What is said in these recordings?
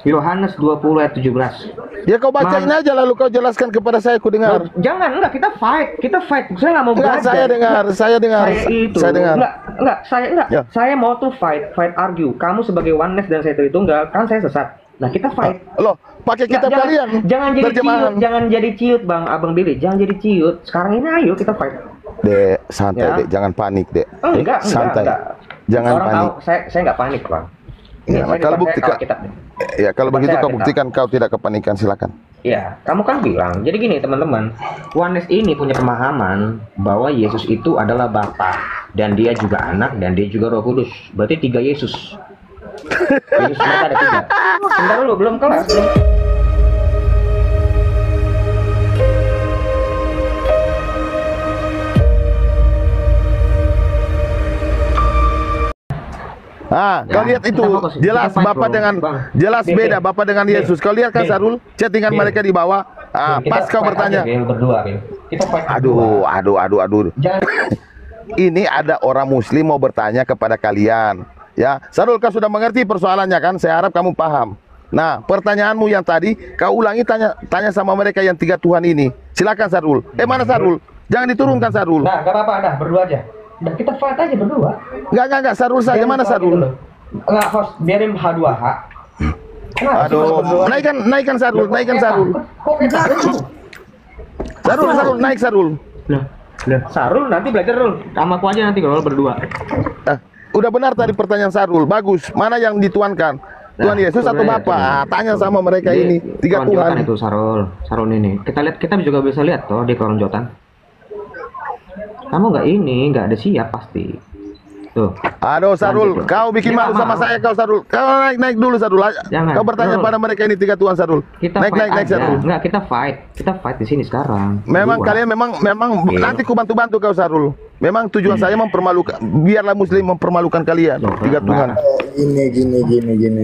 Yohanes 20 ayat 17. Ya kau bacain aja lalu kau jelaskan kepada saya, ku dengar. Jangan, enggak, kita fight. Saya nggak mau Enggak, belajar. saya dengar. Saya itu. Saya dengar. Enggak. Ya. Saya mau tuh fight argue. Kamu sebagai oneness dan saya itu enggak, kan saya sesat. Nah, kita fight. Loh, pakai kitab kalian. Jangan jadi terjemahan. ciut, jangan jadi ciut, Bang Abang Billy. Jangan jadi ciut. Sekarang ini ayo kita fight. Dek, santai, Ya. Dek. Jangan panik, Dek. Enggak. Santai. Jangan Orang panik. tahu, saya enggak panik, Bang. Ya, kalau buktikan. Ya, kalau begitu kau buktikan kau tidak kepanikan, silakan. Ya, kamu kan bilang. Jadi gini, teman-teman. Oneness ini punya pemahaman bahwa Yesus itu adalah Bapa dan dia juga anak dan dia juga Roh Kudus. Berarti 3 Yesus. Yesus mereka ada 3. Sebentar dulu, belum kelar. Kau lihat itu jelas Bapak dengan jelas beda Bapak dengan Yesus. Kau lihat kan Sarul chattingan mereka di bawah. Pas kau bertanya. Kita fight. Aduh. Ini ada orang Muslim mau bertanya kepada kalian. Ya, Sarul, kau sudah mengerti persoalannya kan? Saya harap kamu paham. Nah, pertanyaanmu yang tadi kau ulangi, tanya sama mereka yang 3 Tuhan ini. Silakan Sarul. Mana Sarul? Jangan diturunkan Sarul. Nah, gak apa-apa, dah berdua aja. Dan kita fight aja berdua. Enggak, Sarul saja. Mana Sarul? Enggak, host, biarin H2H. Aduh, naikkan Sarul. Sarul, naik Sarul. Sarul nanti belajar dulu. Sama aku aja nanti kalau berdua. Udah benar tadi pertanyaan Sarul. Bagus. Mana yang dituankan? Tuhan Yesus atau Bapa? Tanya sama mereka ini. 3 Tuhan. Itu Sarul ini. Kita juga bisa lihat toh di keronjotan. Kamu nggak ada siap pasti. Tuh. Aduh Sarul, kau bikin malu sama saya kau Sarul. Kau naik dulu Sarul. Jangan, kau bertanya pada mereka ini 3 Tuhan Sarul. Naik Sarul. Enggak, kita fight di sini sekarang. Memang kalian memang nanti ku bantu kau Sarul. Memang tujuan saya mempermalukan, biarlah Muslim mempermalukan kalian. 3 Tuhan.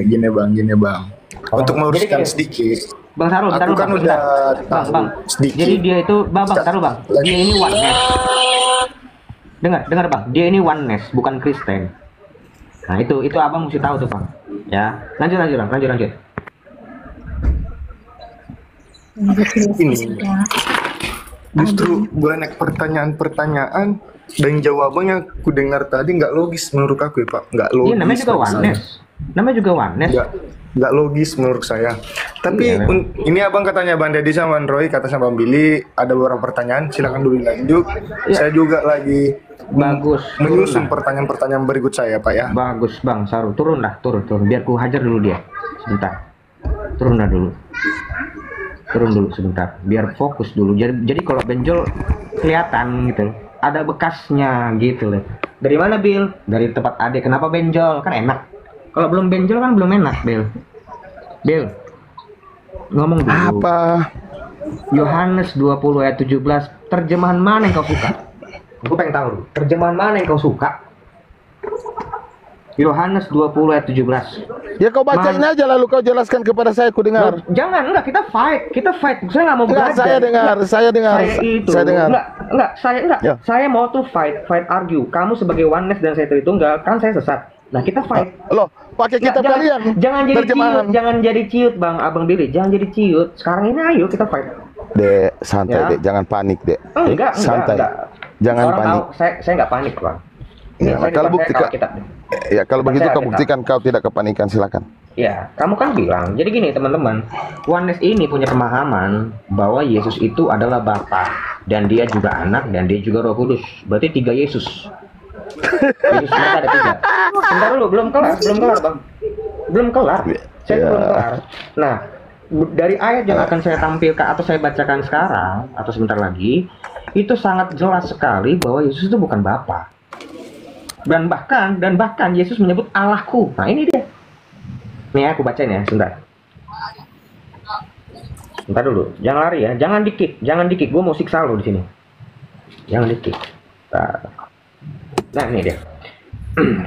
Gini bang. Untuk meluruskan sedikit. Bang Sarul, aku kan udah bang. Sedikit. Jadi dia itu bang Sarul bang. Dia ini oneness. Dengar bang. Dia ini oneness, bukan Kristen. Nah itu abang mesti tahu tuh bang. Ya, lanjut. Ini justru banyak pertanyaan dan jawabannya aku dengar tadi nggak logis menurut aku ya Pak. Nggak logis. Iya, namanya juga oneness. Nggak logis menurut saya. Tapi ini abang katanya Bang Deddy sama Bang Roy, kata sama Bang Billy ada beberapa pertanyaan, silakan dulu lanjut. Saya juga lagi menyusun pertanyaan-pertanyaan berikut saya Pak ya. Bagus Bang Sarul, turun. Biar ku hajar dulu dia sebentar. Turun dulu sebentar. Biar fokus dulu. Jadi kalau benjol kelihatan gitu. Ada bekasnya gitu loh. Dari mana Bill? Dari tempat Ade. Kenapa benjol? Kan enak. Kalau belum benjol kan belum enak, Bill. Ngomong dulu. Apa? Yohanes 20 ayat 17, terjemahan mana yang kau suka? Aku pengen tahu, terjemahan mana yang kau suka? Yohanes 20 ayat 17. Ya kau bacain aja lalu kau jelaskan kepada saya, ku dengar. Jangan, enggak, kita fight. Saya nggak mau belajar. Saya dengar. Ya. Saya mau tuh fight argue. Kamu sebagai oneness dan saya itu enggak, kan saya sesat. Nah, kita fight. Loh, pakai kitab kalian. Jangan jadi ciut, Bang Abang Billy. Jangan jadi ciut. Sekarang ini ayo kita fight. Dek, santai, Dek. Jangan panik, Dek. Enggak. Jangan orang panik. Tahu, saya enggak panik, Bang. Kalau begitu kau buktikan kau tidak kepanikan, silakan. Ya, kamu kan bilang. Jadi gini, teman-teman. Oneness ini punya pemahaman bahwa Yesus itu adalah Bapa dan dia juga anak dan dia juga Roh Kudus. Berarti 3 Yesus. Yesus mereka ada 3. Sebentar dulu, belum kelar Bang. Belum kelar. Saya belum kelar. Nah, dari ayat yang akan saya tampilkan atau saya bacakan sekarang atau sebentar lagi, itu sangat jelas sekali bahwa Yesus itu bukan Bapa. Dan bahkan Yesus menyebut Allahku. Nah, ini dia. Nih aku bacain ya, sebentar. Bentar dulu, jangan lari ya, jangan dikit. Gue mau siksa lo di sini. Jangan dikit. Nah, ini dia.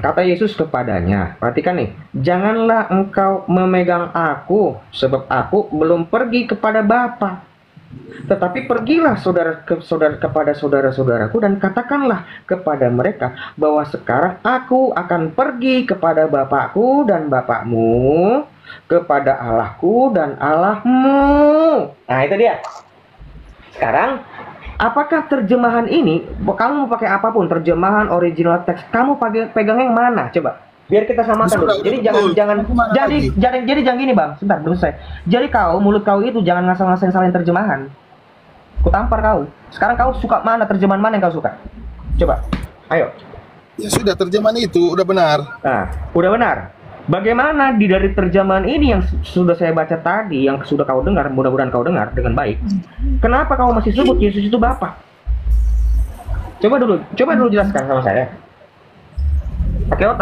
Kata Yesus kepadanya, perhatikan nih, janganlah engkau memegang aku, sebab aku belum pergi kepada Bapa. Tetapi pergilah kepada saudara-saudaraku dan katakanlah kepada mereka bahwa sekarang aku akan pergi kepada Bapakku dan Bapakmu, kepada Allahku dan Allahmu. Nah, itu dia. Sekarang, apakah terjemahan ini, kamu mau pakai apapun, terjemahan original teks, kamu pegang yang mana? Coba, biar kita samakan dulu. Jadi jangan jangan gini, Bang. Sebentar, belum selesai. Jadi mulut kau itu jangan ngasal-ngasain salin terjemahan. Ku tampar kau. Sekarang kau suka mana, terjemahan mana yang kau suka? Coba, ayo. Ya sudah, terjemahan itu udah benar. Nah, udah benar. Bagaimana dari terjemahan ini yang sudah saya baca tadi, yang sudah kau dengar, mudah-mudahan kau dengar dengan baik. Kenapa kau masih sebut Yesus itu Bapa? Coba dulu jelaskan sama saya. Pakai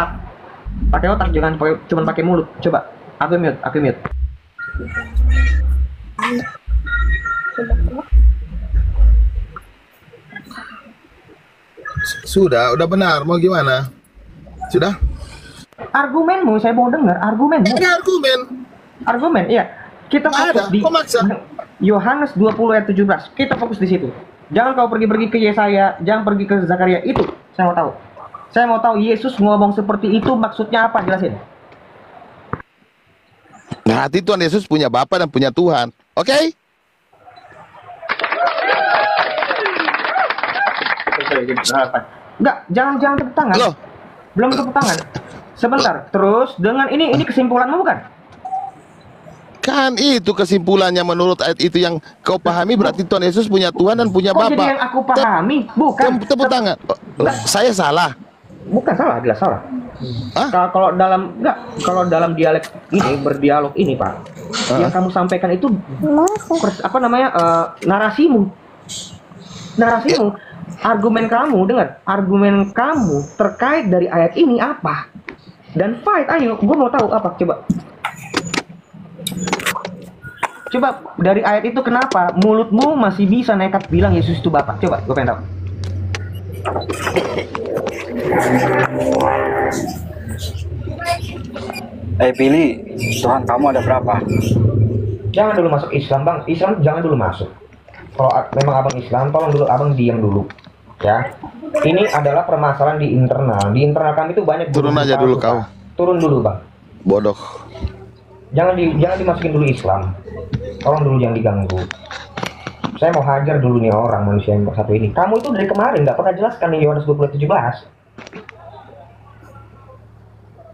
otak, jangan cuma pakai mulut. Coba, aku mute. Sudah benar. Mau gimana? Sudah? Argumenmu, saya mau dengar argumenmu. Ini Argumen, iya. Kita fokus di Yohanes 20 ayat 17. Kita fokus di situ. Jangan kau pergi ke Yesaya, jangan pergi ke Zakaria. Itu saya mau tahu. Saya mau tahu Yesus ngomong seperti itu maksudnya apa? Jelasin. Nah, hati Tuhan Yesus punya Bapa dan punya Tuhan. Oke? Enggak, jangan tepuk tangan. Loh. Belum tepuk tangan. Sebentar. Terus dengan ini kesimpulanmu bukan? Kan itu kesimpulannya menurut ayat itu yang kau pahami, berarti Tuhan Yesus punya Tuhan dan punya Kok Bapa. jadi yang aku pahami? Bukan. Tepuk tangan. Saya salah. Bukan salah, jelas salah. Hah? Kalau dalam dialek ini, berdialog ini, Pak, yang kamu sampaikan itu narasimu. Argumen kamu terkait dari ayat ini apa? Dan fight, ayo, gue mau tahu apa, coba dari ayat itu kenapa mulutmu masih bisa nekat bilang Yesus itu Bapa? Coba, gue pengen tahu. Pilih, Tuhan kamu ada berapa? Jangan dulu masuk Islam, Bang. Islam jangan dulu masuk. Kalau memang abang Islam, tolong dulu abang diam dulu, ya. Ini adalah permasalahan di internal. Di internal kami itu banyak. Turun aja dulu kau. Turun dulu, Bang. Bodoh. Jangan dimasukin dulu Islam. Tolong dulu jangan diganggu. Saya mau hajar dulu nih orang manusia yang satu ini. Kamu itu dari kemarin nggak pernah jelaskan nih Yohanes 20:17.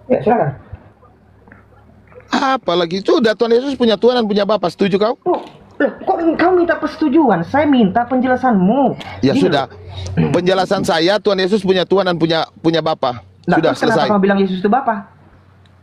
Ya, silakan. Apalagi sudah Tuhan Yesus punya Tuhan dan punya Bapa. Setuju kau? Loh, kok kau minta persetujuan? Saya minta penjelasanmu. Ya gini sudah. Penjelasan saya, Tuhan Yesus punya Tuhan dan punya Bapa. Nah, sudah selesai. Kenapa kau bilang Yesus itu Bapa?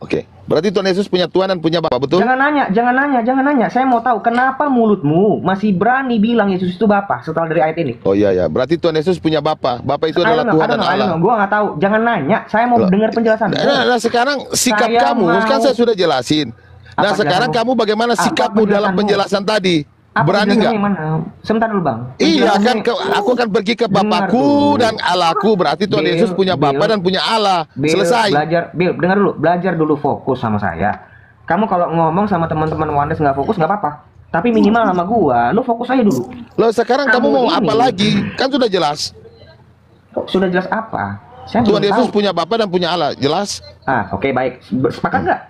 Oke. Berarti Tuhan Yesus punya Tuhan dan punya Bapa, betul? Jangan nanya. Saya mau tahu kenapa mulutmu masih berani bilang Yesus itu Bapa setelah dari ayat ini. Oh iya. Berarti Tuhan Yesus punya Bapa. Bapa itu adalah Tuhan dan Allah. Gua nggak tahu. Jangan nanya. Saya mau dengar penjelasan. Nah, sekarang sikap kamu, kan saya sudah jelasin. Nah, sekarang kamu bagaimana sikapmu dalam penjelasan tadi? Berani nggak? Sebentar dulu, Bang. Iya kan, aku akan pergi ke Bapakku dan Allahku. Berarti Tuhan Yesus punya Bapa dan punya Allah. Selesai. Belajar dulu fokus sama saya. Kamu kalau ngomong sama teman-teman Oneness nggak fokus nggak apa-apa. Tapi minimal sama gua, lu fokus aja dulu. Loh, sekarang kamu mau apa lagi? Kan sudah jelas. Sudah jelas apa? Tuhan Yesus punya Bapa dan punya Allah. Jelas? Oke, baik. Sepakat nggak?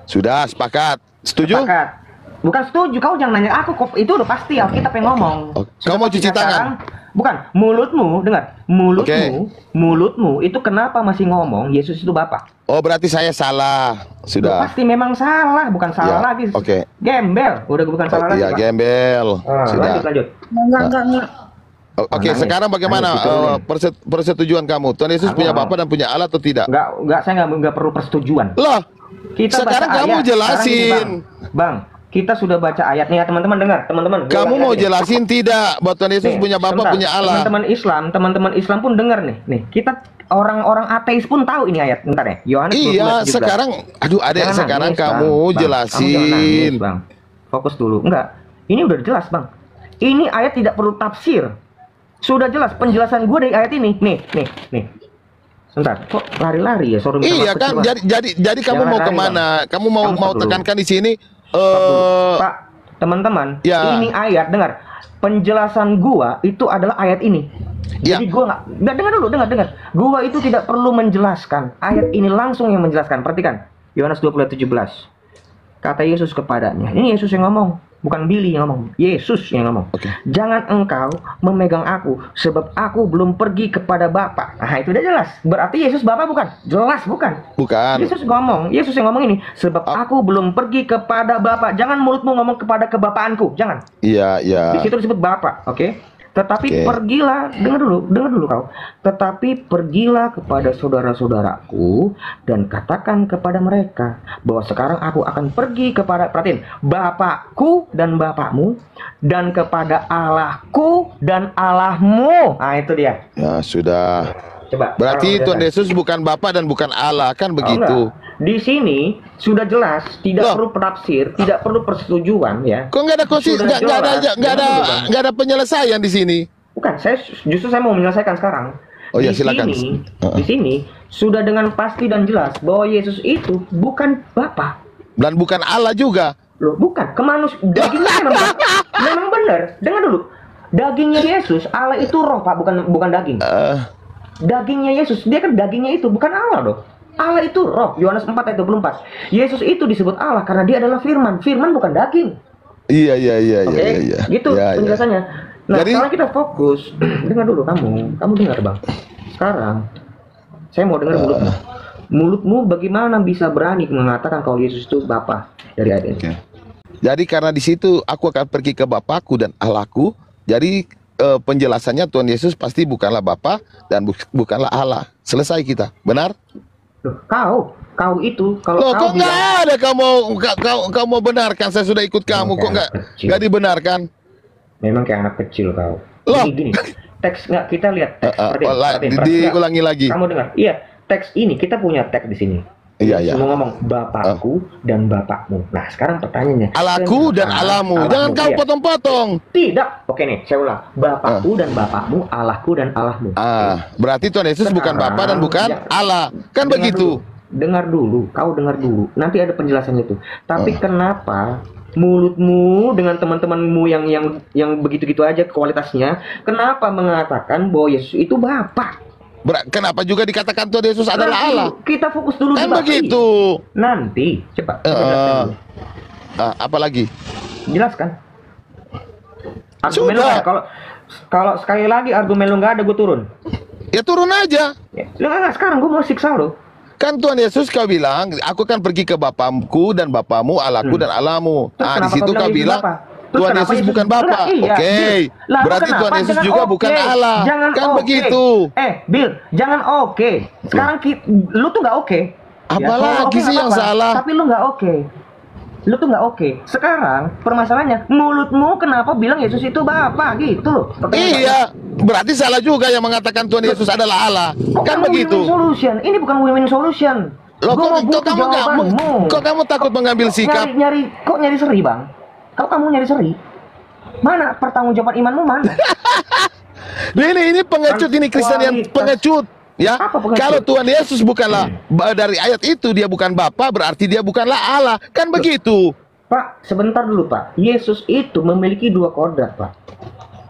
Sudah, sepakat. Setuju? Sepakat. Bukan setuju, kau jangan nanya aku, itu udah pasti Alkitab yang ngomong. Kau mau cuci tangan? Bukan, mulutmu, dengar. Mulutmu itu kenapa masih ngomong Yesus itu Bapa? Oh, berarti saya salah. Sudah. Pasti memang salah, bukan salah lagi. Oke. Gembel, udah bukan salah lagi. Iya, gembel. Sudah. Lanjut. Enggak. Oke, sekarang bagaimana persetujuan kamu? Tuhan Yesus punya Bapa dan punya Allah atau tidak? Enggak, saya nggak perlu persetujuan. Loh, sekarang kamu jelasin. Bang, kita sudah baca ayatnya ya, teman-teman dengar, teman-teman. Kamu mau jelasin tidak bahwa Tuhan Yesus punya Bapa, punya Allah? Teman-teman Islam pun dengar nih. Kita orang-orang ateis pun tahu ini ayat. Bentar ya. Yohanes 20:17. Iya, sekarang Adek, sekarang kamu jelasin. Bang. Fokus dulu. Enggak. Ini udah jelas, Bang. Ini ayat tidak perlu tafsir. Sudah jelas penjelasan gue dari ayat ini. Nih. Sebentar, kok lari-lari ya? Iya kan, jadi kamu mau kemana? Kamu mau tekankan di sini? Pak, teman-teman, ini ayat, dengar. Penjelasan gua itu adalah ayat ini. Jadi gua nggak dengar. Gua itu tidak perlu menjelaskan. Ayat ini langsung yang menjelaskan. Perhatikan. Yohanes 20 ayat 17. Kata Yesus kepadanya, ini Yesus yang ngomong, bukan Billy yang ngomong, Yesus yang ngomong. Oke. Jangan engkau memegang aku, sebab aku belum pergi kepada Bapa. Nah, itu udah jelas. Berarti Yesus Bapa bukan? Jelas bukan. Bukan. Yesus yang ngomong ini, sebab aku belum pergi kepada Bapa. Jangan mulutmu ngomong kepada kebapaanku, jangan. Iya, iya. Di situ disebut Bapa, oke? Tetapi Oke. pergilah, dengar dulu kau. Tetapi pergilah kepada saudara-saudaraku dan katakan kepada mereka bahwa sekarang aku akan pergi kepada, perhatiin, Bapakku dan Bapakmu, dan kepada Allahku dan Allahmu. Nah, itu dia. Ya, sudah. Coba. Berarti kalau Tuhan udah Yesus bukan Bapa dan bukan Allah, kan Oh, begitu? enggak. Di sini sudah jelas, tidak Loh. perlu penafsir, tidak perlu persetujuan, ya. Kok nggak ada Sudah jelas. nggak ada penyelesaian di sini? Bukan, justru saya mau menyelesaikan sekarang. Oh ya, Di silakan. sini, di sini sudah dengan pasti dan jelas bahwa Yesus itu bukan Bapa. Dan bukan Allah juga. Loh, bukan. Dagingnya memang benar. Dengar dulu. Dagingnya Yesus, Allah itu roh, Pak, bukan daging. Dagingnya Yesus, dia kan dagingnya itu bukan Allah dong. Allah itu roh. Yohanes 4 ayat 24. Yesus itu disebut Allah karena dia adalah firman. Firman bukan daging. Iya. Oke, gitu Iya, iya. penjelasannya. Nah, Jadi- sekarang kita fokus. Dengar dulu kamu dengar bang. Sekarang saya mau dengar mulutmu. Mulutmu bagaimana bisa berani mengatakan kalau Yesus itu Bapa dari ayat ini? Oke. Jadi karena di situ aku akan pergi ke Bapakku dan Allahku. Jadi penjelasannya Tuhan Yesus pasti bukanlah Bapa dan bukanlah Allah. Selesai kita. Benar? Loh, kau itu kalau Loh, kau kok nggak ada kau mau benarkan? Saya sudah ikut kamu. Kok anak kecil. nggak dibenarkan? memang kayak anak kecil kau. Loh. Gini, teks nggak kita lihat teks. Perhatiin. Diulangi lagi. Kamu dengar? Iya, teks ini kita punya teks di sini. Iya, iya. Semua ngomong Bapakku dan Bapakmu. Nah, sekarang pertanyaannya. Allahku dan Allahmu. Jangan kau iya. potong-potong. Tidak. Oke nih, saya ulang. Bapakku dan Bapakmu, Allahku dan Allahmu. Berarti Tuhan Yesus bukan Sekarang, Bapa dan bukan ya, Allah. Kan dengar begitu. dulu. Dengar dulu, kau dengar dulu. Nanti ada penjelasannya itu. Tapi kenapa mulutmu dengan teman-temanmu yang begitu-gitu aja kualitasnya, kenapa mengatakan bahwa Yesus itu Bapa? Kenapa juga dikatakan Tuhan Yesus adalah Nanti Allah? kita fokus dulu Kan di Bapa. begitu. Nanti, coba. Jelaskan dulu. Apa lagi? Jelaskan. Argumen lu Sudah. kalau sekali lagi argumen lu nggak ada, gue turun. Ya turun aja. Ya, lu nggak, sekarang gue mau siksa lo. Kan Tuhan Yesus kau bilang, aku akan pergi ke Bapakku dan Bapakmu, Allahku dan Allahmu. Terus Di kenapa situ kau kau bilang Bapa? Terus Tuhan kenapa Yesus bukan Bapa. Enggak, iya, Oke. Bill. Lah, Berarti kenapa? Tuhan Yesus Jangan juga oke. bukan Allah. Jangan Kan oke. begitu. Bill, jangan oke. Sekarang lu tuh nggak oke. Apa kalau lagi oke sih nggak yang apa-apa, salah? Tapi lu nggak oke. Lu tuh nggak oke. Sekarang permasalahannya, mulutmu kenapa bilang Yesus itu Bapa gitu loh. Iya. Berarti salah juga yang mengatakan Tuhan Yesus adalah Allah. Kan Bukan begitu. win-win solution. Ini bukan win-win solution. Loh, Gua mau kok butuh kamu jawabanmu. kok kamu takut mengambil sikap? Nyari seri bang. Kalau kamu nyari seri, mana pertanggungjawaban imanmu mana? Ini pengecut, ini Kristen yang Kualitas. pengecut. Ya, Apa pengecut? kalau Tuhan Yesus bukanlah dari ayat itu dia bukan Bapa, berarti dia bukanlah Allah. Kan begitu. Pak, sebentar dulu Pak. Yesus itu memiliki dua kodrat Pak.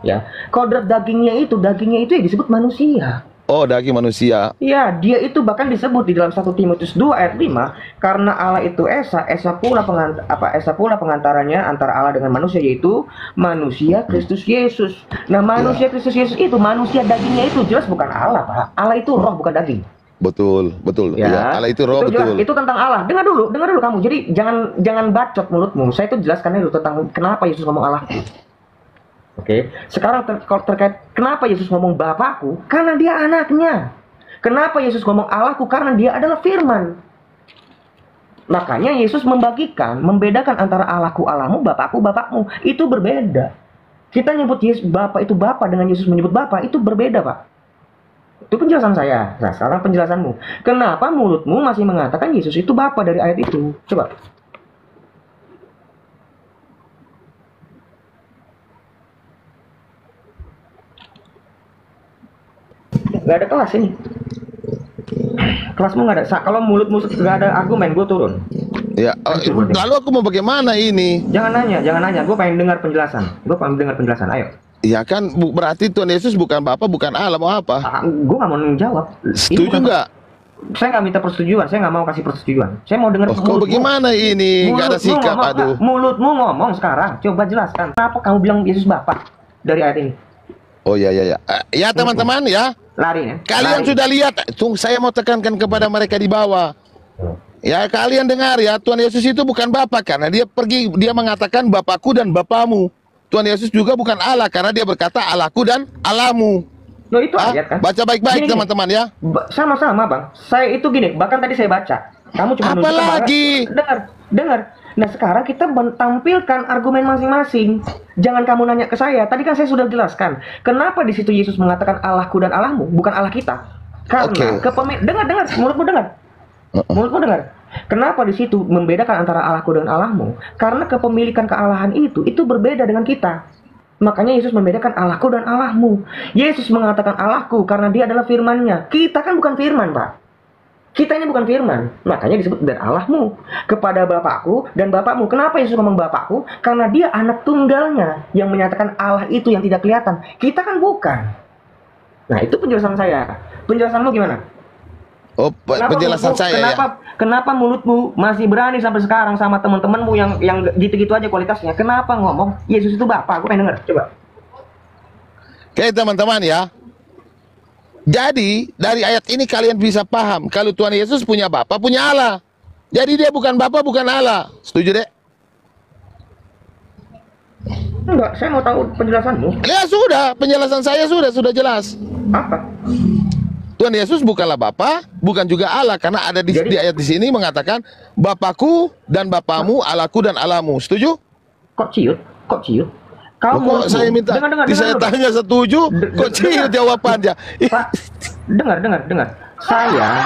Ya, kodrat dagingnya itu yang disebut manusia. Oh, daging manusia. Ya, dia itu bahkan disebut di dalam 1 Timotius 2 ayat 5, karena Allah itu esa pula pengantaranya antara Allah dengan manusia, yaitu manusia Kristus Yesus. Nah, manusia Kristus Yesus itu, manusia dagingnya itu jelas bukan Allah, Pak. Allah itu roh bukan daging. Betul. Ya, Allah itu roh, jelas, betul. itu tentang Allah. Dengar dulu kamu. Jadi jangan bacot mulutmu. Saya itu jelaskan dulu tentang kenapa Yesus ngomong Allah. Oke, sekarang terkait kenapa Yesus ngomong Bapakku, karena dia anaknya. Kenapa Yesus ngomong Allahku, karena dia adalah firman. Makanya Yesus membedakan antara Allahku Allahmu, Bapakku Bapakmu. Itu berbeda. Kita nyebut Yesus Bapa itu Bapa dengan Yesus menyebut Bapa itu berbeda, Pak. Itu penjelasan saya. Nah, sekarang penjelasanmu. Kenapa mulutmu masih mengatakan Yesus itu Bapa dari ayat itu? Coba. Gak ada kelas ini. Kelasmu gak ada. Kalau mulutmu gak ada argumen, gue turun. Ya, lalu aku mau bagaimana ini? Jangan nanya. Gue pengen dengar penjelasan. Ayo. Ya kan, berarti Tuhan Yesus bukan Bapa, bukan Allah, mau apa? Gue gak mau jawab. Setuju nggak? Saya nggak minta persetujuan, saya nggak mau kasih persetujuan. Saya mau dengar Oh, kok bagaimana ini? Nggak ada mulutmu sikap, ngomong, aduh. mulutmu ngomong sekarang. Coba jelaskan. Kenapa kamu bilang Yesus Bapa dari ayat ini? Oh ya ya ya. Ya teman-teman ya. Lari ya. Kalian Lari. sudah lihat. Tunggu, saya mau tekankan kepada mereka di bawah. Ya kalian dengar ya, Tuhan Yesus itu bukan Bapa karena dia mengatakan Bapakku dan Bapamu. Tuhan Yesus juga bukan Allah karena dia berkata Allahku dan Allahmu. Loh, itu ayat kan? Baca baik-baik Gini, teman-teman ya. Sama-sama bang. Saya itu gini, bahkan tadi saya baca. Kamu cuma Apa nunjukkan bahwa- lagi? Dengar. Nah sekarang kita tampilkan argumen masing-masing. Jangan kamu nanya ke saya. Tadi kan saya sudah jelaskan. Kenapa di situ Yesus mengatakan Allahku dan Allahmu, bukan Allah kita? Karena dengar, mulutmu dengar. Mulutmu dengar. Kenapa di situ membedakan antara Allahku dan Allahmu? Karena kepemilikan kealahan itu berbeda dengan kita. Makanya Yesus membedakan Allahku dan Allahmu. Yesus mengatakan Allahku karena dia adalah firman-Nya. Kita kan bukan firman, Pak. Kita ini bukan firman. Makanya disebut dan Allahmu. Kepada Bapakku dan Bapakmu. Kenapa Yesus ngomong Bapakku? Karena dia anak tunggalnya yang menyatakan Allah itu yang tidak kelihatan. Kita kan bukan. Nah, itu penjelasan saya. Penjelasanmu gimana? Oh, penjelasan saya ya. Kenapa mulutmu masih berani sampai sekarang sama teman-temanmu yang gitu-gitu aja kualitasnya? Kenapa ngomong Yesus itu Bapa? Aku pengen denger, coba. Oke teman-teman ya. Jadi dari ayat ini kalian bisa paham kalau Tuhan Yesus punya Bapa, punya Allah. Jadi dia bukan Bapa, bukan Allah. Setuju dek? Enggak, saya mau tahu penjelasanmu. Ya sudah, penjelasan saya sudah jelas. Apa? Tuhan Yesus bukanlah Bapa, bukan juga Allah karena ada di ayat di sini mengatakan Bapakku dan Bapamu, Allahku dan Allahmu. Setuju? Kok ciut? Kok ciut? Kok saya minta saya tanya setuju, kok ciut jawabannya? Pak, dengar. Saya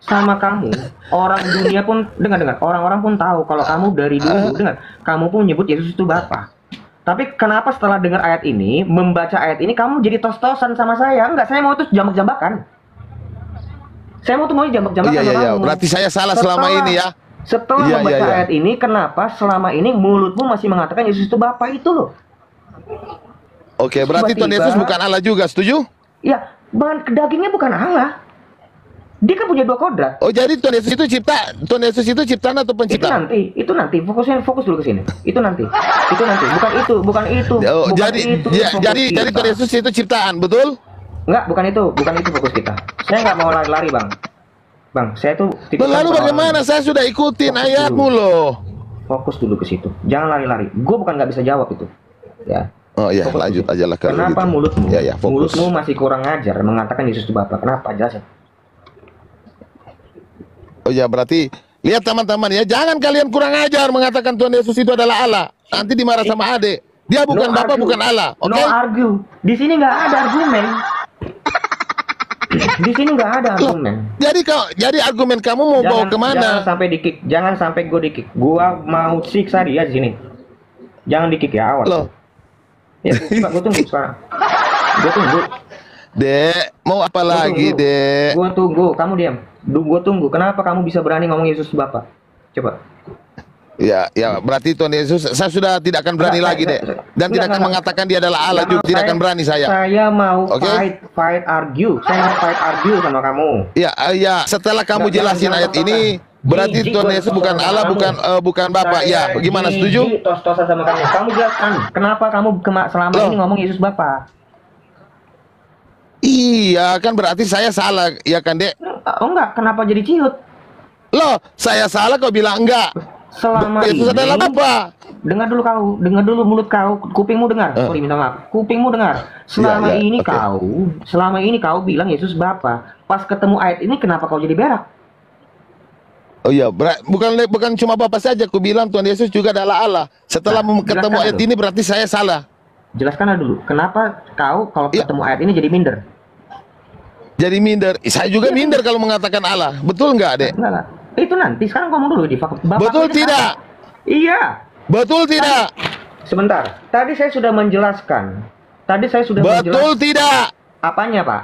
sama kamu, orang dunia pun dengar. Orang-orang pun tahu kalau kamu dari dulu kamu pun menyebut Yesus itu Bapa. Tapi kenapa setelah dengar ayat ini, membaca ayat ini kamu jadi tos-tosan sama saya? Enggak, saya mau tuh jambak-jambakan. Saya mau jambak-jambakan sama Iya, kamu. berarti saya salah selama ini ya. Setelah membaca ayat ini, kenapa selama ini mulutmu masih mengatakan Yesus itu Bapa itu loh? Oke, berarti Tuhan Yesus bukan Allah juga, setuju? Ya, bahan dagingnya bukan Allah. Dia kan punya dua kodrat. Oh, jadi Tuhan Yesus itu ciptaan atau penciptaan? Itu nanti. Fokus dulu ke sini. Itu nanti. Bukan itu. Oh, jadi Tuhan Yesus itu ciptaan, betul? Enggak, bukan itu fokus kita. Saya nggak mau lari-lari, Bang. Bang, saya tuh lalu bagaimana? Saya sudah ikutin ayatmu loh. Fokus dulu ke situ. Jangan lari-lari. Gue bukan nggak bisa jawab itu. Ya. Oh iya, lanjut aja lah kalau Kenapa gitu. mulutmu? Ya, fokus. Mulutmu masih kurang ajar mengatakan Yesus itu Bapa. Kenapa? Jelasin. Oh ya, berarti lihat teman-teman ya, jangan kalian kurang ajar mengatakan Tuhan Yesus itu adalah Allah. Nanti dimarah sama adik. Dia bukan Bapa, bukan Allah. Oke? No argue. Di sini nggak ada argumen. Di sini nggak ada argumen. Jadi argumen kamu mau bawa kemana? Jangan sampai di-kick. Jangan sampai gue di-kick. Gua mau siksa dia di sini. Jangan di-kick ya, awas. Loh. Ya, coba gue tunggu sekarang. Gue tunggu. Dek, mau apa lagi, Dek? Gue tunggu, kamu diam. Gue tunggu. Kenapa kamu bisa berani ngomong Yesus Bapa? Coba. Ya, berarti Tuhan Yesus, saya sudah tidak akan berani lagi, Dek. Dan tidak akan mengatakan dia adalah Allah juga, tidak akan berani saya. Saya mau fight argue. Saya mau fight argue sama kamu. Ya, setelah kamu jelasin ayat ini, berarti Tuhan Yesus bukan Allah, bukan Bapa. Ya, gimana, setuju? Tos-tosan sama kamu. Kamu jelaskan, kenapa kamu selama ini ngomong Yesus Bapa? Iya, kan berarti saya salah, ya kan, Dek? Oh enggak, kenapa jadi ciut? Loh, saya salah kau bilang enggak. Selama Yesus adalah Bapa. Dengar dulu mulut kau, kupingmu dengar. Sorry, minta maaf. Kupingmu dengar. Selama ini kau bilang Yesus Bapa. Pas ketemu ayat ini kenapa kau jadi berak? Oh iya, bukan cuma Bapa saja, aku bilang Tuhan Yesus juga adalah Allah. Setelah ketemu ayat ini berarti saya salah. Jelaskan dulu, kenapa kau kalau ketemu ayat ini jadi minder? Jadi minder. Saya juga minder kalau mengatakan Allah. Betul nggak, Dek? Enggak. Itu nanti, sekarang ngomong dulu di Bapak. Betul tidak? Iya. Betul tidak? Sebentar. Tadi saya sudah menjelaskan. Betul tidak? Apanya, Pak?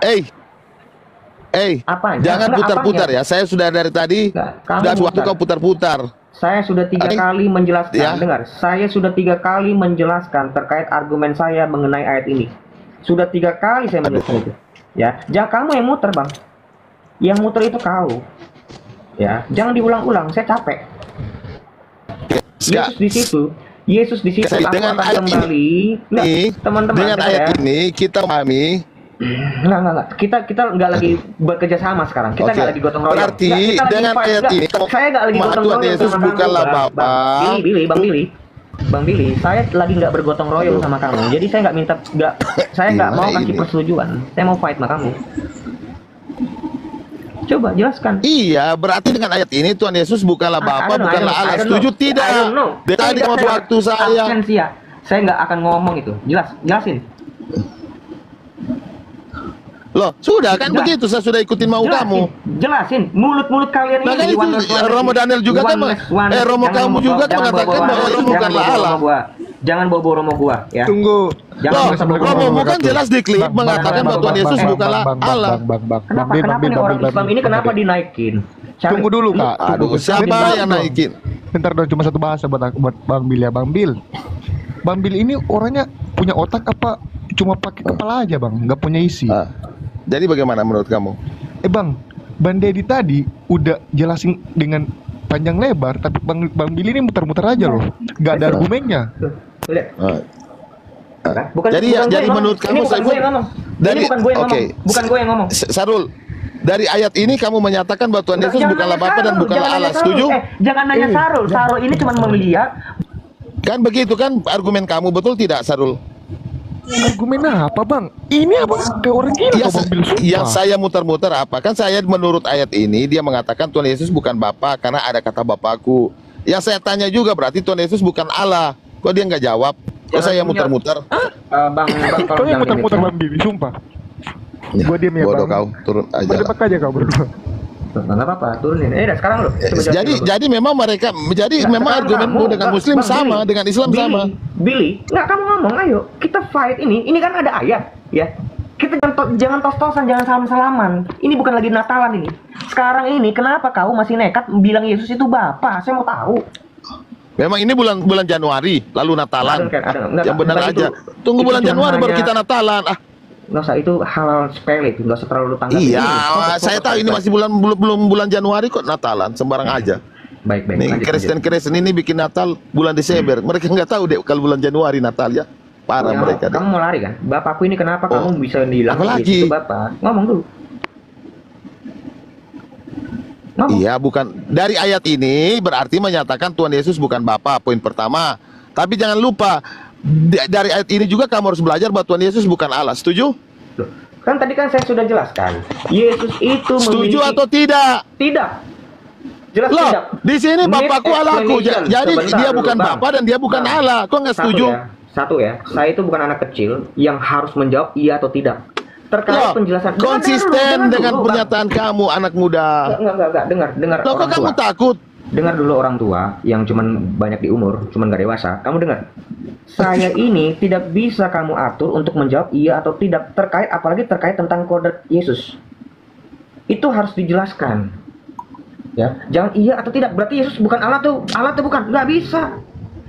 Apanya? Jangan putar-putar ya. Saya sudah dari tadi. Sudah waktu kau putar-putar. Saya sudah 3 kali menjelaskan. Ya. Dengar, saya sudah 3 kali menjelaskan terkait argumen saya mengenai ayat ini. Sudah 3 kali saya menjelaskan itu. Ya, jangan kamu yang muter, Bang. Yang muter itu kau. Ya, jangan diulang-ulang, saya capek. Yesus di situ. Yesus di situ. Aku Dengan akan ayat kembali. Nggak, ini, teman-teman. dengan dengar ayat ya. ini kita pahami. Enggak. Kita nggak lagi bekerja sama sekarang. Kita Oke. nggak lagi gotong royong. Berarti Nggak, kita lagi dengan fight. ayat Nggak, ini, saya nggak lagi gotong Tuhan royong Yesus sama kamu, bukanlah Bang. Bapa. Bang Billy, saya lagi nggak bergotong royong sama kamu. Jadi saya nggak mau Gimana kasih ini? persetujuan. Saya mau fight sama kamu. Coba jelaskan. Iya, berarti dengan ayat ini Tuhan Yesus bukanlah Bapa, bukanlah Allah. Setuju tidak? I don't know. Dari tadi Tidak, mau waktu saya. Saya nggak akan ngomong itu. Jelasin. Loh, sudah kan Jelas. begitu. Saya sudah ikutin mau kamu. Jelasin. Mulut kalian ini. Nah, kan itu Romo Daniel juga kan, Romo kamu juga kan mengatakan bahwa Romo bukanlah Allah. Jangan bawa Romo gua, ya. Tunggu. Loh, Romo kan jelas di klip mengatakan bahwa Tuhan Yesus bukanlah Allah. Kenapa nih orang Islam ini kenapa dinaikin? Tunggu dulu, Kak. Aduh, siapa yang naikin? Bentar dong, cuma satu bahasa buat Bang Bil ya, Bang Bil. Bang Bil ini orangnya punya otak apa cuma pakai kepala aja, Bang? Nggak punya isi. Jadi bagaimana menurut kamu? Bang Dedi tadi udah jelasin dengan panjang lebar, tapi Bang Bil ini muter-muter aja loh. Nggak ada argumennya. Lihat. Jadi menurut kamu bukan gue yang ngomong. Dari Ini bukan gue yang oke. ngomong. Bukan gue yang ngomong. Sarul, dari ayat ini kamu menyatakan bahwa Tuhan Yesus bukanlah Bapa dan bukanlah Allah. Setuju? Jangan nanya Sarul. Sarul ini cuma melihat. Kan begitu kan argumen kamu, betul tidak Sarul? Argumen apa, Bang? Ini apa? Kayak orang gila Ya, kok, Bang Bil, sumpah. yang saya muter-muter apa? Kan saya menurut ayat ini dia mengatakan Tuhan Yesus bukan Bapa karena ada kata Bapakku. Yang saya tanya juga berarti Tuhan Yesus bukan Allah. Kok dia nggak jawab? Kok saya muter-muter? Bang, Kau tolong yang jangan muter-muter, limit. Bang Bil, sumpah. Ya, Gua diam ya, bodoh Bang. kau, turun aja lah. Berdebat aja kau berdua. Nggak apa-apa, turunin. Sekarang lo. Jadi memang mereka memang argumenmu dengan Muslim sama, dengan Islam sama. Billy, nggak kamu ngomong, ayo kita fight ini. Ini kan ada ayat, ya. Kita jangan tos-tosan, jangan salam-salaman. Ini bukan lagi Natalan ini. Sekarang ini kenapa kau masih nekat bilang Yesus itu Bapa? Saya mau tahu. Memang ini bulan Januari, lalu Natalan. Enggak, Yang benar itu- aja. Tunggu itu bulan cuma Januari baru hanya- kita Natalan. Nggak usah, itu hal sepele itu, nggak usah terlalu tanggapi. Iya, Ini, saya tahu ini masih belum bulan Januari kok Natalan, sembarang aja. Baik. Nih Kristen ini bikin Natal bulan Desember. Mereka nggak tahu deh kalau bulan Januari Natal ya. Parah mereka deh. Kamu mau lari kan? Bapakku ini kenapa kamu bisa bilang apalagi? Yesus itu Bapak? Ngomong dulu. Ngomong. Iya, bukan dari ayat ini berarti menyatakan Tuhan Yesus bukan Bapa, poin pertama. Tapi jangan lupa dari ayat ini juga kamu harus belajar bahwa Tuhan Yesus bukan Allah. Setuju? Loh, kan tadi kan saya sudah jelaskan. Yesus itu Setuju memiliki... atau tidak? Tidak. Jelas Loh, tidak. di sini Need Bapakku Allahku. explanation. Jadi Sebentar dia dulu, bukan Bang. Bapa dan dia bukan Bang. Allah. Kok nggak setuju? Satu ya, saya itu bukan anak kecil yang harus menjawab iya atau tidak. Terkait Loh, penjelasan. konsisten Dengar dengan dulu, Bang. pernyataan kamu, anak muda. Enggak, dengar Loh, kok orang kamu tua. takut? Dengar dulu orang tua yang cuman banyak di umur, cuman gak dewasa. Kamu dengar. Saya ini tidak bisa kamu atur untuk menjawab iya atau tidak terkait, apalagi terkait tentang kodrat Yesus. Itu harus dijelaskan. Ya, jangan iya atau tidak. Berarti Yesus bukan Allah tuh bukan. Nggak bisa.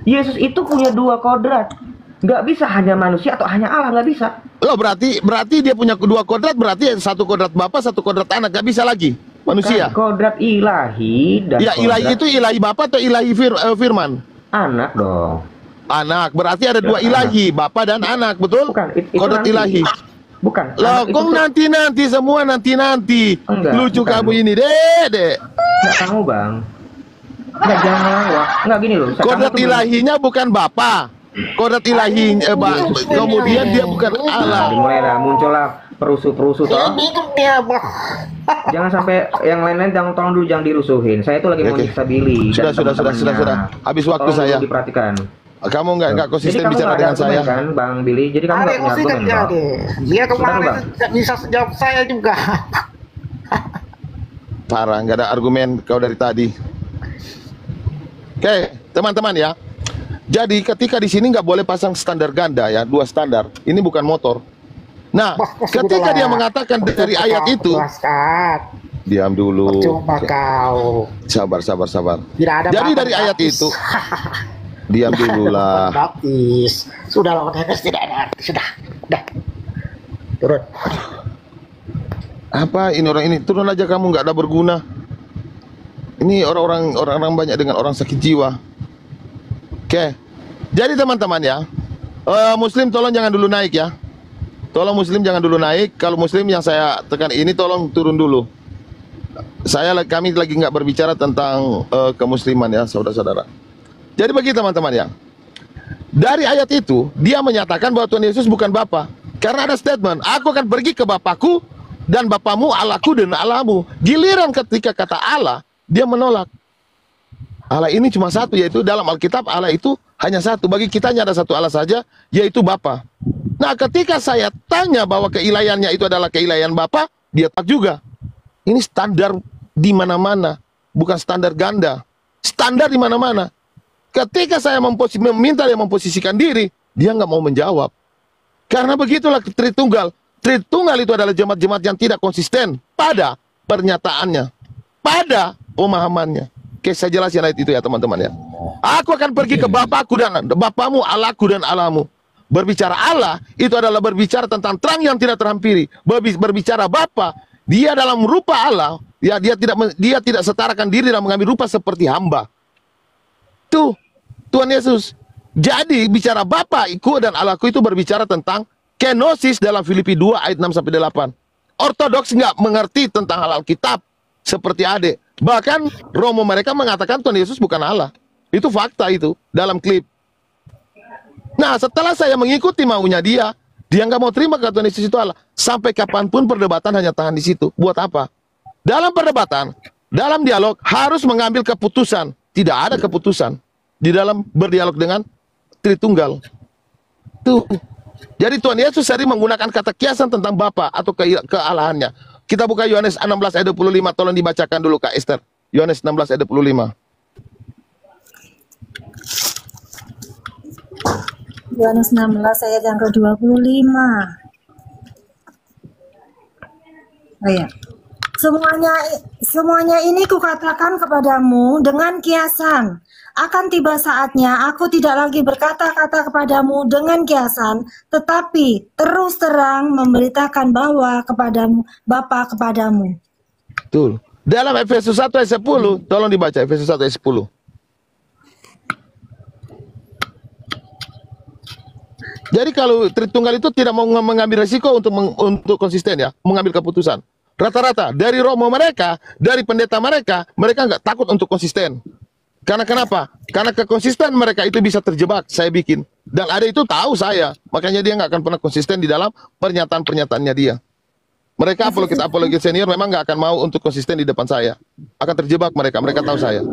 Yesus itu punya dua kodrat. Nggak bisa hanya manusia atau hanya Allah, nggak bisa. Loh, berarti dia punya kedua kodrat, berarti satu kodrat Bapa, satu kodrat anak, gak bisa lagi manusia. Kan kodrat ilahi dan Ya, ilahi kodrat itu ilahi Bapa atau ilahi firman? anak dong. Anak, berarti ada dua ilahi, Bapa dan anak, betul? Bukan, itu Kodrat nanti. ilahi. Bukan. Loh, anak itu kok tuh- nanti semua nanti. Enggak, Lucu bukan. kamu ini, Dek. Nggak kamu bang. Nggak, jangan ngelawak. Nggak gini loh. Kodrat Kamu tuh ilahinya bukan Bapa. Kodrat ilahi, kemudian dia bukan Allah. dimulai lah, muncullah perusuh-perusuh toh. Jangan sampai yang lain-lain tolong dulu jangan dirusuhin. Saya itu lagi mau Oke. nyiksa Billy. dan Sudah. teman-temannya. Habis waktu Tolong dulu saya. diperhatikan. Kamu nggak konsisten Jadi kamu bicara nggak ada dengan saya. argumen kan, Bang Billy? Jadi kamu nggak punya argumen, Bang? Dia Sebentar, kemarin Bang. nggak bisa jawab saya juga. Parah, nggak ada argumen kau dari tadi. Oke, teman-teman ya. Jadi ketika di sini nggak boleh pasang standar ganda ya, dua standar. Ini bukan motor. Nah, ketika dia mengatakan dari ayat itu, Jelaskan. diam dulu. Coba kau. Sabar. Tidak ada Jadi bapak dari ayat baptis. itu, diam dulu lah. Baptis. Sudah lawan Hennes tidak ada arti. Sudah. Turun. Apa ini orang ini? Turun aja kamu, nggak ada berguna. Ini orang-orang banyak dengan orang sakit jiwa. Oke. Jadi teman-teman ya, Muslim tolong jangan dulu naik ya. Tolong Muslim jangan dulu naik. Kalau Muslim yang saya tekan ini tolong turun dulu. Kami lagi nggak berbicara tentang kemusliman ya, saudara-saudara. Jadi bagi teman-teman ya, dari ayat itu dia menyatakan bahwa Tuhan Yesus bukan Bapa. Karena ada statement, aku akan pergi ke Bapakku dan Bapamu, Allahku dan Allahmu. Giliran ketika kata Allah, dia menolak. Allah ini cuma satu, yaitu dalam Alkitab Allah itu hanya satu. Bagi kita hanya ada satu Allah saja, yaitu Bapa. Nah, ketika saya tanya bahwa keilahiannya itu adalah keilahian Bapa, dia tak juga. Ini standar di mana-mana, bukan standar ganda. Standar di mana-mana. Ketika saya meminta dia memposisikan diri, dia nggak mau menjawab. Karena begitulah Tritunggal. Tritunggal itu adalah jemaat-jemaat yang tidak konsisten pada pernyataannya, pada pemahamannya. Oke, saya jelasin ayat itu ya teman-teman ya. Aku akan pergi ke Bapakku dan Bapamu, Allahku dan Allahmu. Berbicara Allah itu adalah berbicara tentang terang yang tidak terhampiri. Berbicara Bapa, dia dalam rupa Allah, ya dia tidak setarakan diri dan mengambil rupa seperti hamba. Tuh, Tuhan Yesus. Jadi bicara Bapakku dan Allahku itu berbicara tentang kenosis dalam Filipi 2 ayat 6-8. Ortodoks nggak mengerti tentang hal Alkitab seperti adik. Bahkan Romo mereka mengatakan Tuhan Yesus bukan Allah. Itu fakta itu dalam klip. Nah, setelah saya mengikuti maunya dia nggak mau terima kata Tuhan Yesus itu Allah. Sampai kapanpun perdebatan hanya tahan di situ. Buat apa? Dalam perdebatan, dalam dialog harus mengambil keputusan. Tidak ada keputusan di dalam berdialog dengan Tritunggal. Tuh. Jadi Tuhan Yesus sering menggunakan kata kiasan tentang Bapa atau kealahannya. Kita buka Yohanes 16 ayat 25, tolong dibacakan dulu Kak Esther. Yohanes 16 ayat 25. Yohanes 16 ayat yang ke-25. Oh ya. Semuanya ini kukatakan kepadamu dengan kiasan. Akan tiba saatnya aku tidak lagi berkata-kata kepadamu dengan kiasan, tetapi terus terang memberitakan bahwa kepadamu Bapa kepadamu. Betul. Dalam Efesus 1 ayat 10, tolong dibaca Efesus 1 ayat 10. Jadi kalau Tritunggal itu tidak mau mengambil resiko untuk konsisten ya, mengambil keputusan. Rata-rata dari Romo mereka, dari pendeta mereka nggak takut untuk konsisten. Karena kenapa? Karena kekonsisten mereka itu bisa terjebak, saya bikin. Dan ada itu tahu saya, makanya dia nggak akan pernah konsisten di dalam pernyataan-pernyataannya dia. Mereka apologet senior memang nggak akan mau untuk konsisten di depan saya. Akan terjebak mereka tahu saya.